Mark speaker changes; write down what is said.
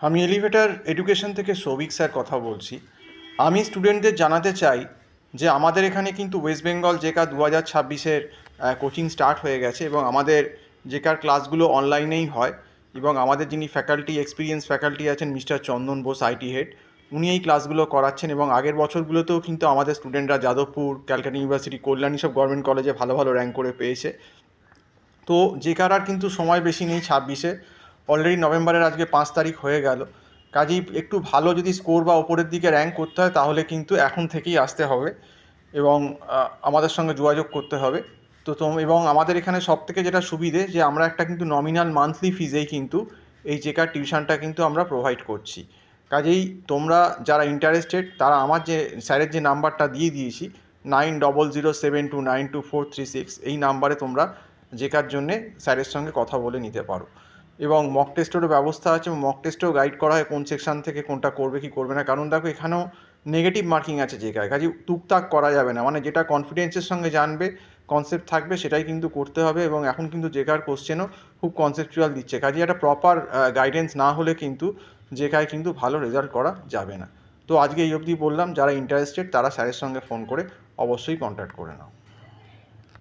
Speaker 1: আমি elevator education থেকে Souvik sir কথা বলছি। আমি স্টুডেন্টদের জানাতে চাই যে আমাদের এখানে কিন্তু ওয়েস্ট বেঙ্গল জেকা 2026-এর কোচিং স্টার্ট হয়ে গেছে এবং আমাদের জেকার ক্লাসগুলো অনলাইনেই হয় এবং আমাদের যিনি ফ্যাকাল্টি এক্সপিরিয়েন্স ফ্যাকাল্টি আছেন mister Chandan Bose IT head, উনি এই ক্লাসগুলো করাচ্ছেন এবং আগের বছরগুলোতেও কিন্তু আমাদের স্টুডেন্টরা যাদবপুর, ক্যালকাটা ইউনিভার্সিটি, কল্যাণী সব গভর্নমেন্ট কলেজে ভালো ভালো র্যাঙ্ক করে পেয়েছে। তো জেকার আর কিন্তু সময় বেশি নেই 26-এ, অলরেডি নভেম্বরের আজকে 5 তারিখ হয়ে গেল। কাজেই একটু ভালো যদি স্কোর বা ওপরের দিকে র্যাঙ্ক করতে হয় তাহলে কিন্তু এখন থেকেই আসতে হবে এবং আমাদের সঙ্গে যোগাযোগ করতে হবে। এবং আমাদের এখানে সবথেকে যেটা সুবিধে যে আমরা একটা কিন্তু নমিনাল মান্থলি ফিজেই কিন্তু এই জেকার টিউশনটা কিন্তু আমরা প্রোভাইড করছি। কাজেই তোমরা যারা ইন্টারেস্টেড তারা আমার যে স্যারের যে নাম্বারটা দিয়ে দিয়েছি 9007292436, এই নাম্বারে তোমরা জেকার জন্যে স্যারের সঙ্গে কথা বলে নিতে পারো। এবং মক টেস্টেরও ব্যবস্থা আছে, মক টেস্টেও গাইড করা হয় কোন সেকশান থেকে কোনটা করবে কি করবে না। কারণ দেখো এখানেও নেগেটিভ মার্কিং আছে জেকায়, কাজে টুকটাক করা যাবে না, মানে যেটা কনফিডেন্সের সঙ্গে জানবে, কনসেপ্ট থাকবে সেটাই কিন্তু করতে হবে। এবং এখন কিন্তু জেকার কোশ্চেনও খুব কনসেপচুয়াল দিচ্ছে, কাজে একটা প্রপার গাইডেন্স না হলে কিন্তু জেকায় কিন্তু ভালো রেজাল্ট করা যাবে না। তো আজকে এই অবধি বললাম, যারা ইন্টারেস্টেড তারা স্যারের সঙ্গে ফোন করে অবশ্যই কন্ট্যাক্ট করে নাও।